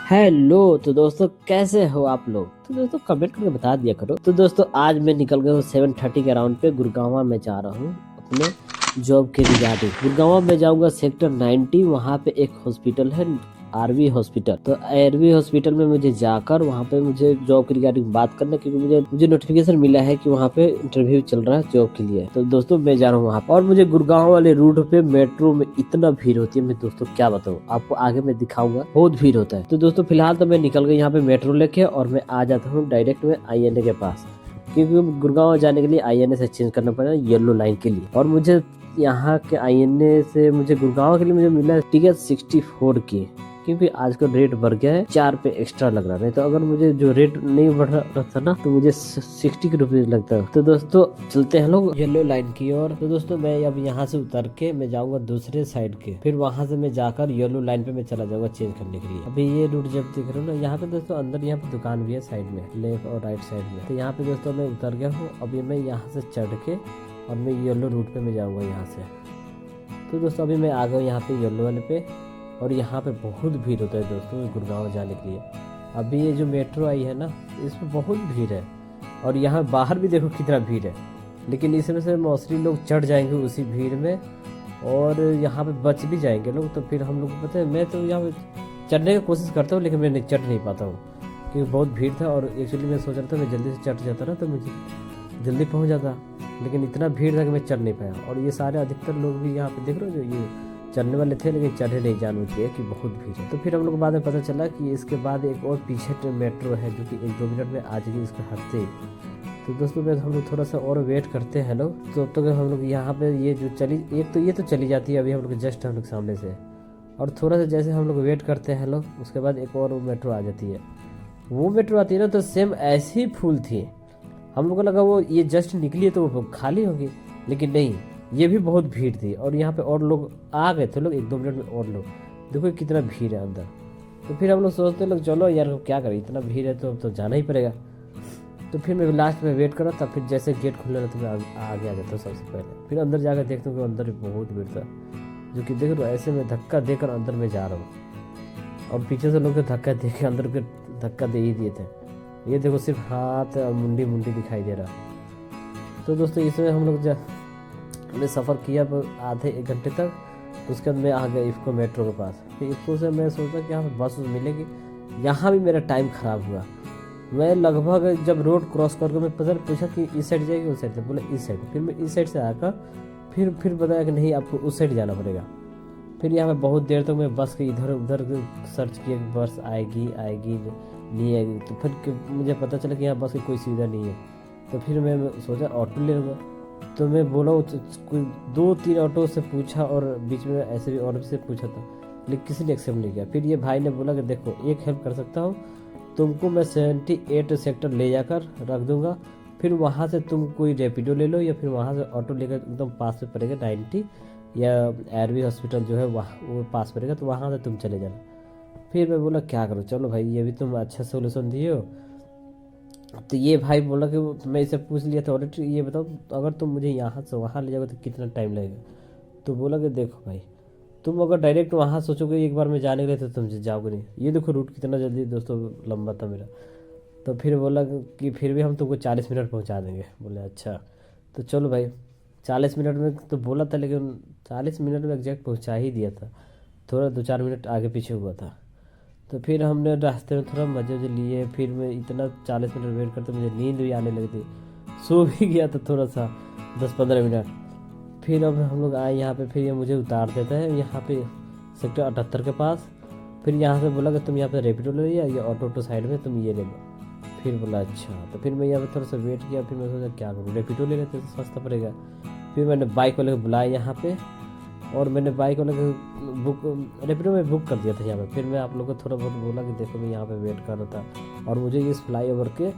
Hello. तो दोस्तों कैसे हो आप लोग। तो दोस्तों कमेंट करके बता दिया करो। तो दोस्तों आज मैं निकल गया हूँ 7:30 के राउंड पे। गुड़गांव में जा रहा हूँ अपने जॉब के रिगार्डिंग। गुड़गांव में जाऊंगा सेक्टर 90। वहाँ पे एक हॉस्पिटल है आरवी हॉस्पिटल। तो आरवी हॉस्पिटल में मुझे जाकर वहाँ पे मुझे जॉब के रिगार्डिंग बात करना, क्योंकि मुझे नोटिफिकेशन मिला है कि वहाँ पे इंटरव्यू चल रहा है जॉब के लिए। तो दोस्तों मैं जा रहा हूँ वहाँ पे। और मुझे गुड़गांव वाले रूट पे मेट्रो में इतना भीड़ होती है, मैं दोस्तों क्या बताऊँ आपको, आगे मैं दिखाऊंगा, बहुत भीड़ होता है। तो दोस्तों फिलहाल तो मैं निकल गया यहाँ पे मेट्रो लेके, और मैं आ जाता हूँ डायरेक्ट में INA के पास, क्योंकि गुड़गांव जाने के लिए INA से चेंज करना पड़ा येलो लाइन के लिए। और मुझे यहाँ के INA से मुझे गुड़गांव के लिए मुझे मिला टिकट 64 की, क्योंकि आजकल रेट बढ़ गया है, 4 पे एक्स्ट्रा लग रहा है। तो अगर मुझे जो रेट नहीं बढ़ रहा था ना, तो मुझे 60 के रुपीज लगता है। तो दोस्तों चलते हैं लोग येलो लाइन की ओर। तो दोस्तों मैं अब यहाँ से उतर के मैं जाऊंगा दूसरे साइड के, फिर वहां से मैं जाकर येलो लाइन पे मैं चला जाऊंगा चेंज करने के लिए। अभी ये रूट जब देख रहे हो ना, यहाँ पे दोस्तों अंदर यहाँ पे दुकान भी है साइड में, लेफ्ट और राइट साइड में। तो यहाँ पे दोस्तों मैं उतर गया हूँ। अभी मैं यहाँ से चढ़ के और मैं येलो रूट पे मैं जाऊंगा यहाँ से। तो दोस्तों अभी मैं आ गया यहाँ पे येलो वाले पे, और यहाँ पे बहुत भीड़ होता है दोस्तों गुड़गांव जाने के लिए। अभी ये जो मेट्रो आई है ना, इसमें बहुत भीड़ है, और यहाँ बाहर भी देखो कितना भीड़ है। लेकिन इसमें से मोस्टली लोग चढ़ जाएंगे उसी भीड़ में, और यहाँ पे बच भी जाएंगे लोग। तो फिर हम लोग को पता है, मैं तो यहाँ पे चढ़ने की कोशिश करता हूँ, लेकिन मैं चढ़ नहीं पाता हूँ क्योंकि बहुत भीड़ था। और एक्चुअली मैं सोच रहा था मैं जल्दी से चढ़ जाता ना तो मुझे जल्दी पहुँच जाता, लेकिन इतना भीड़ था कि मैं चढ़ नहीं पाया। और ये सारे अधिकतर लोग भी यहाँ पे देख रहे हो, जो ये चढ़ने वाले थे लेकिन चढ़े नहीं जानबूझ के कि बहुत भीड़ है। तो फिर हम लोग को बाद में पता चला कि इसके बाद एक और पीछे मेट्रो है जो कि 1-2 मिनट में आ जाएगी इसके हटते ही। तो दोस्तों मैं हम लोग थोड़ा सा और वेट करते हैं लोग। तो हम लोग यहाँ पे ये जो चली, एक तो ये तो चली जाती है अभी हम लोग जस्ट हम लोग सामने से, और थोड़ा सा जैसे हम लोग वेट करते हैं लोग, उसके बाद एक और मेट्रो आ जाती है। वो मेट्रो आती है ना तो सेम ऐसी ही फुल थी। हम लोग को लगा वो ये जस्ट निकली है तो वो खाली होगी, लेकिन नहीं, ये भी बहुत भीड़ थी। और यहाँ पे और लोग आ गए थे लोग 1-2 मिनट में, और लोग देखो कितना भीड़ है अंदर। तो फिर हम लोग सोचते लोग चलो यार क्या करें, इतना भीड़ है तो जाना ही पड़ेगा। तो फिर मैं लास्ट में वेट करा था, फिर जैसे गेट खुलने लगा तो मैं आगे आ जाता हूँ सबसे पहले। फिर अंदर जाकर देखता हूँ कि अंदर बहुत भीड़ था, जो कि देख रहा हूँ ऐसे में धक्का देकर अंदर में जा रहा हूँ, और पीछे से लोग धक्का दे के अंदर के धक्का दे ही दिए थे। ये देखो सिर्फ हाथ और मुंडी दिखाई दे रहा। तो दोस्तों इसमें हम लोग हमने सफ़र किया आधे 1 घंटे तक। उसके बाद मैं आ गया इफ़को मेट्रो के पास। फिर इफ़को से मैं सोचा कि यहाँ बस मिलेगी, यहाँ भी मेरा टाइम ख़राब हुआ। मैं लगभग जब रोड क्रॉस करके मैं पूछा कि इस साइड जाएगी उस साइड से, बोले इस साइड। फिर मैं इस साइड से आकर फिर बताया कि नहीं आपको उस साइड जाना पड़ेगा। फिर यहाँ पे बहुत देर तक मैं बस के इधर उधर सर्च किया कि बस आएगी नहीं आएगी। तो फिर मुझे पता चला कि यहाँ बस की कोई सुविधा नहीं है। तो फिर मैं सोचा ऑटो ले लूँगा। तो मैं बोला कोई 2-3 ऑटो से पूछा, और बीच में ऐसे भी और से पूछा था, लेकिन किसी ने एक्सेप्ट नहीं किया। फिर ये भाई ने बोला कि देखो एक हेल्प कर सकता हूँ, तुमको मैं 78 सेक्टर ले जाकर रख दूंगा, फिर वहाँ से तुम कोई रैपिडो ले लो, या फिर वहाँ से ऑटो लेकर एकदम पास में पड़ेगा 90, या आरवी हॉस्पिटल जो है वहाँ वो पास पड़ेगा, तो वहाँ से तुम चले जाना। फिर मैं बोला क्या करूँ, चलो भाई ये भी तुम अच्छा सोल्यूशन दिए हो। तो ये भाई बोला कि मैं इसे पूछ लिया था ऑलरेडी, ये बताओ अगर तुम मुझे यहाँ से वहाँ ले जाओगे तो कितना टाइम लगेगा। तो बोला कि देखो भाई तुम अगर डायरेक्ट वहाँ सोचोगे एक बार में जाने के लिए तो तुम जाओगे नहीं। ये देखो रूट कितना जल्दी दोस्तों लंबा था मेरा। तो फिर बोला कि फिर भी हम तुमको 40 मिनट पहुँचा देंगे। बोले अच्छा। तो चलो भाई 40 मिनट में तो बोला था, लेकिन 40 मिनट में एग्जैक्ट पहुँचा ही दिया था, थोड़ा 2-4 मिनट आगे पीछे हुआ था। तो फिर हमने रास्ते में थोड़ा मज़े लिए। फिर मैं इतना 40 मिनट वेट करते मुझे नींद भी आने लगी थी, सो भी गया था थोड़ा सा 10-15 मिनट। फिर अब हम लोग आए यहाँ पे। फिर ये मुझे उतार देता है यहाँ पे सेक्टर 78 के पास। फिर यहाँ से बोला कि तुम यहाँ पे रैपिडो ले लिया, ये ऑटो साइड में तुम ये ले लो। फिर बोला अच्छा। तो फिर मैं यहाँ पे थोड़ा सा वेट किया। फिर मैं सोचा क्या करूँ, रैपिडो ले लेते तो सस्ता पड़ेगा। फिर मैंने बाइक वाले को बुलाया यहाँ पे, और मैंने बाइक वाले को रैपिडो में बुक कर दिया था यहाँ पे। फिर मैं आप लोगों को थोड़ा बहुत बोला कि देखो मैं यहाँ पे वेट कर रहा था, और मुझे इस फ्लाईओवर के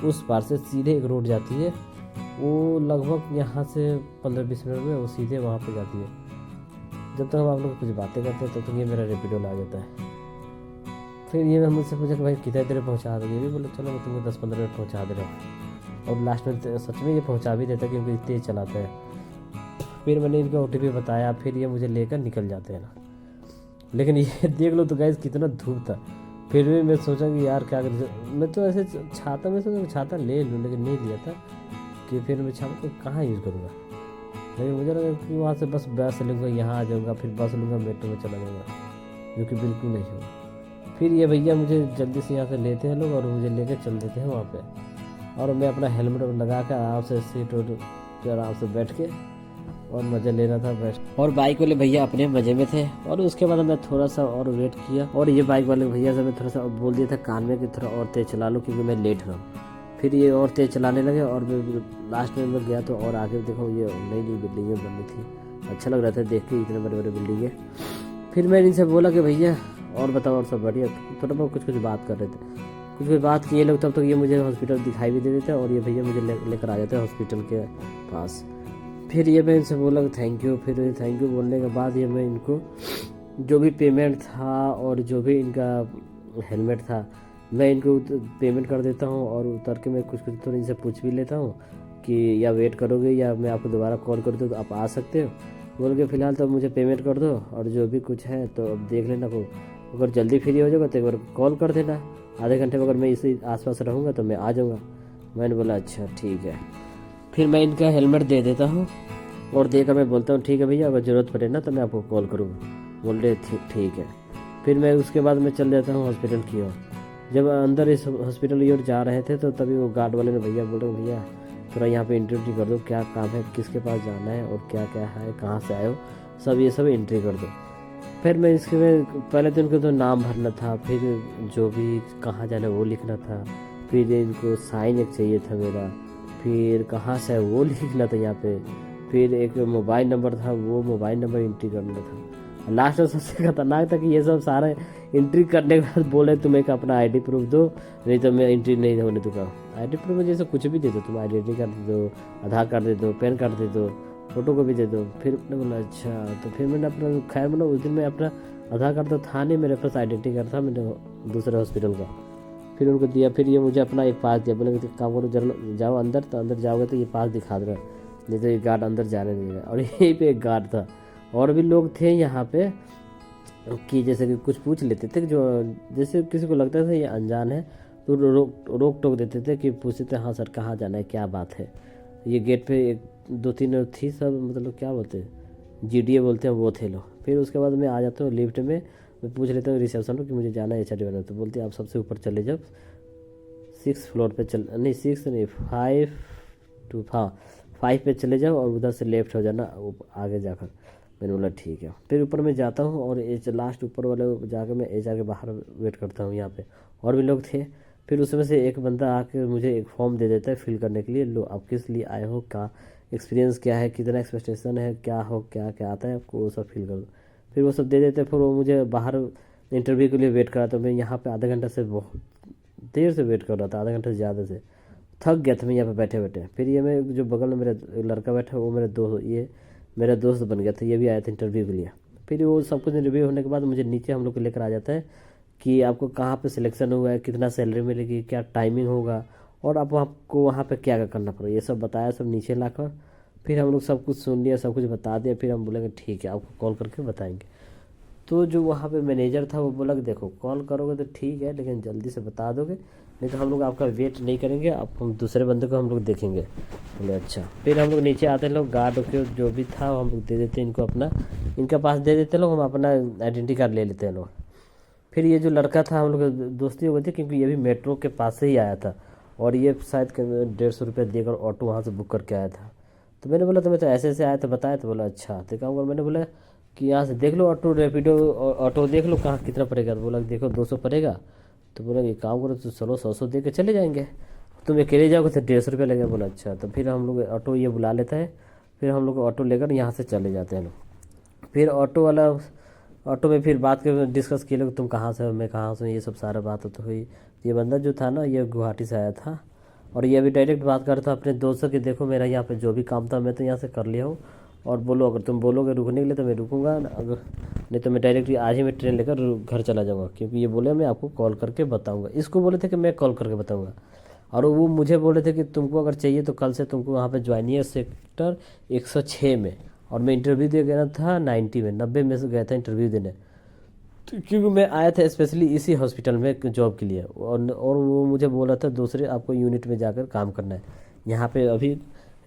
उस पार से सीधे एक रोड जाती है, वो लगभग यहाँ से 15-20 मिनट में वो सीधे वहाँ पे जाती है। जब तक हम आप लोग कुछ बातें करते हैं तब तक ये मेरा रैपिडो ला जाता है। फिर ये मुझसे पूछा कि भाई कितने देर पहुँचा दोगे। ये भी बोले चलो मैं तुमको 10-15 मिनट पहुँचा दे रहा हूँ। और लास्ट में सच में ये पहुँचा भी देता क्योंकि तेज़ चलाते हैं। फिर मैंने इनको OTP बताया, फिर ये मुझे लेकर निकल जाते हैं ना। लेकिन ये देख लो तो गाइस कितना धूप था। फिर भी मैं सोचा कि यार क्या कर, मैं तो ऐसे छाता में सोचा छाता ले लूँ, लेकिन नहीं लिया था कि फिर मैं छाता को कहाँ यूज़ करूँगा। लेकिन मुझे लगा कि वहाँ से बस लूँगा, यहाँ आ जाऊँगा, फिर बस लूँगा, मेट्रो में चला जाऊँगा, जो कि बिल्कुल नहीं हुआ। फिर ये भैया मुझे जल्दी से यहाँ से लेते हैं लोग और मुझे लेके चल देते हैं वहाँ पे, और मैं अपना हेलमेट लगा कर आराम से सीट पे आराम से बैठ के और मज़े ले रहा था बैठ। और बाइक वाले भैया अपने मज़े में थे। और उसके बाद मैं थोड़ा सा और वेट किया, और ये बाइक वाले भैया से मैं थोड़ा सा बोल दिया था कान में कि थोड़ा और तेज़ चला लो क्योंकि मैं लेट रहा हूँ। फिर ये और तेज़ चलाने लगे और लास्ट में मैं गया तो और आगे देखो ये नई नई बिल्डिंगें बन रही थी, अच्छा लग रहा था देख के, इतने बड़े बड़े बिल्डिंगें। फिर मैं इनसे बोला कि भैया और बताओ और सब बढ़िया, थोड़ा बहुत कुछ बात कर रहे थे, कुछ बात किए लोग, तब तक ये मुझे हॉस्पिटल दिखाई भी दे देते और ये भैया मुझे लेकर आ जाते हैं हॉस्पिटल के पास। फिर ये मैं इनसे बोला थैंक यू। फिर थैंक यू बोलने के बाद ये मैं इनको जो भी पेमेंट था और जो भी इनका हेलमेट था मैं इनको पेमेंट कर देता हूँ, और उतर के मैं कुछ तो इनसे पूछ भी लेता हूँ कि या वेट करोगे या मैं आपको दोबारा कॉल कर दूँ तो आप आ सकते हो बोल के, फ़िलहाल तो मुझे पेमेंट कर दो और जो भी कुछ है तो अब देख लेना को, अगर जल्दी फ्री हो जाएगा तो एक बार कॉल कर देना, आधे घंटे में अगर मैं इसी आसपास रहूँगा तो मैं आ जाऊँगा। मैंने बोला अच्छा ठीक है। फिर मैं इनका हेलमेट दे देता हूँ और देकर मैं बोलता हूँ ठीक है भैया, अगर ज़रूरत पड़े ना तो मैं आपको कॉल करूँगा। बोल रहे ठीक है। फिर मैं उसके बाद मैं चल जाता हूँ हॉस्पिटल की ओर। जब अंदर इस हॉस्पिटल की ओर जा रहे थे तो तभी वो गार्ड वाले ने भैया बोल रहे भैया थोड़ा यहाँ पे एंट्री कर दो, क्या काम है, किसके पास जाना है और क्या क्या है, कहाँ से आए हो, सब ये सब एंट्री कर दो। फिर मैं इसके में पहले तो इनको तो नाम भरना था, फिर जो भी कहाँ जाना है वो लिखना था, फिर इनको साइन एक चाहिए था मेरा, फिर कहाँ से है वो लिखना था यहाँ पे, फिर एक मोबाइल नंबर था वो मोबाइल नंबर एंट्री करना था। लास्ट में सबसे खतरनाक था कि ये सब सारे एंट्री करने के बाद बोले तुम एक अपना आईडी प्रूफ दो, नहीं तो मैं एंट्री नहीं होने दूंगा। आईडी प्रूफ में जैसे कुछ भी दे दो, तुम आइडेंटिटी कार्ड दे दो, आधार कार्ड दे दो, पैन कार्ड दे दो, फोटो को भी दे दो। फिर मैंने बोला अच्छा, तो फिर मैंने अपना खैर मतलब उस दिन में अपना आधार कार्ड तो था नहीं मेरे पास, आइडेंटिटी कार्ड था मेरे दूसरे हॉस्पिटल का, फिर उनको दिया। फिर ये मुझे अपना एक पास दिया, बोले काम करो जरूर जाओ अंदर, तो अंदर जाओगे तो ये पास दिखा दो, नहीं तो ये गार्ड अंदर जाने नहीं देगा। और यहीं पे एक गार्ड था और भी लोग थे यहाँ पे कि जैसे कि कुछ पूछ लेते थे, जो जैसे किसी को लगता था ये अनजान है तो रोक टोक देते थे कि पूछते थे हाँ सर कहाँ जाना है, क्या बात है। ये गेट पे एक दो तीन थी सब, मतलब क्या बोलते हैं जीडीए बोलते हैं, वो थे लोग। फिर उसके बाद मैं आ जाता हूँ लिफ्ट में, मैं पूछ लेता हूँ रिसेप्शन में कि मुझे जाना है एचआरडी बना, तो बोलते हैं आप सबसे ऊपर चले जाओ, 6 फ्लोर पे चल, नहीं 6 नहीं 5 पे चले जाओ और उधर से लेफ्ट हो जाना आगे जाकर। मैंने बोला ठीक है। फिर ऊपर मैं जाता हूँ और लास्ट ऊपर वाले जाकर मैं एचआर के बाहर वेट करता हूँ। यहाँ पे और भी लोग थे। फिर उसमें से एक बंदा आके मुझे एक फॉर्म दे देता है फिल करने के लिए, लो आप किस लिए आए हो, क्या एक्सपीरियंस क्या है, कितना एक्सपेक्टेशन है, क्या हो क्या क्या आता है आपको, वो सब फिल कर दो। फिर वो सब दे देते, फिर वो मुझे बाहर इंटरव्यू के लिए वेट करा। तो मैं यहाँ पे आधा घंटा से बहुत देर से वेट कर रहा था, आधा घंटे से ज़्यादा से थक गया था मैं यहाँ पे बैठे बैठे। फिर ये मैं जो बगल में मेरा लड़का बैठा वो मेरा दोस्त बन गया था, ये भी आया था इंटरव्यू के लिए। फिर वो सब कुछ रिव्यू होने के बाद मुझे नीचे हम लोग को लेकर आ जाता है कि आपको कहाँ पे सिलेक्शन हुआ है, कितना सैलरी मिलेगी, क्या टाइमिंग होगा और आपको वहाँ पे क्या क्या करना पड़ेगा, ये सब बताया सब नीचे लाकर। फिर हम लोग सब कुछ सुन लिया, सब कुछ बता दिया। फिर हम बोलेंगे ठीक है आपको कॉल करके बताएंगे। तो जो वहाँ पे मैनेजर था वो बोला कि देखो कॉल करोगे तो ठीक है, लेकिन जल्दी से बता दोगे, नहीं तो हम लोग आपका वेट नहीं करेंगे, आप हम दूसरे बंदे को हम लोग देखेंगे। बोले अच्छा। फिर हम लोग नीचे आते लोग, गार्ड के जो भी था वो हम लोग दे देते इनको अपना, इनके पास दे देते लोग, हम अपना आइडेंटिटी कार्ड ले लेते हैं लोग। फिर ये जो लड़का था हम लोग दोस्ती हो गई थी, क्योंकि ये भी मेट्रो के पास से ही आया था और ये शायद 150 रुपये देकर ऑटो वहाँ से बुक करके आया था। तो मैंने बोला तुम्हें तो ऐसे ऐसे आया तो बताया, तो बोला अच्छा तो काम कर। मैंने बोला कि यहाँ से देख लो ऑटो रैपिडो ऑटो देख लो कहाँ कितना पड़ेगा, तो बोला देखो 200 पड़ेगा। तो बोला ये काम करो तो चलो 100 दे के चले जाएंगे, तुम अकेले जाओगे तो 150 रुपये लगेगा। बोला अच्छा। तो फिर हम लोग ऑटो ये बुला लेता है, फिर हम लोग ऑटो लेकर यहाँ से चले जाते हैं लोग। फिर ऑटो में फिर बात कर डिस्कस किए लोग, तुम कहाँ से हो, मैं कहाँ से हूँ, ये सब सारा बात तो हुई। ये बंदा जो था ना ये गुवाहाटी से आया था और ये अभी डायरेक्ट बात कर रहा था अपने दोस्त से कि देखो मेरा यहाँ पे जो भी काम था मैं तो यहाँ से कर लिया हूँ, और बोलो अगर तुम बोलोगे रुकने के लिए तो मैं रुकूंगा, अगर नहीं तो मैं डायरेक्ट आज ही मैं ट्रेन लेकर घर चला जाऊँगा, क्योंकि ये बोले मैं आपको कॉल करके बताऊँगा। इसको बोले थे कि मैं कॉल करके बताऊँगा, और वो मुझे बोले थे कि तुमको अगर चाहिए तो कल से तुमको वहाँ पे ज्वाइन है सेक्टर 106 में। और मैं इंटरव्यू दे गया था 90 में से गया था इंटरव्यू देने। तो क्योंकि मैं आया था स्पेशली इसी हॉस्पिटल में जॉब के लिए, और वो मुझे बोला था दूसरे आपको यूनिट में जाकर काम करना है, यहाँ पे अभी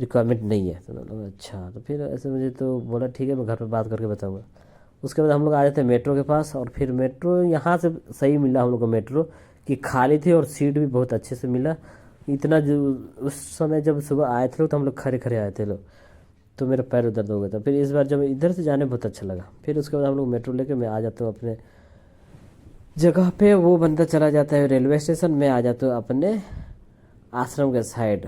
रिक्वायरमेंट नहीं है। तो मैंने बोला अच्छा, तो फिर ऐसे मुझे तो बोला ठीक है मैं घर पे बात करके बताऊँगा। उसके बाद हम लोग आ जाते हैं मेट्रो के पास, और फिर मेट्रो यहाँ से सही मिला हम लोग को मेट्रो, कि खाली थी और सीट भी बहुत अच्छे से मिला। इतना जो उस समय जब सुबह आए थे लोग तो हम लोग खड़े खड़े आए थे लोग, तो मेरा पैर दर्द हो गया था। फिर इस बार जब इधर से जाने बहुत अच्छा लगा। फिर उसके बाद हम लोग मेट्रो लेके मैं आ जाता हूँ अपने जगह पे, वो बंदा चला जाता है रेलवे स्टेशन में, आ जाता हूँ अपने आश्रम के साइड।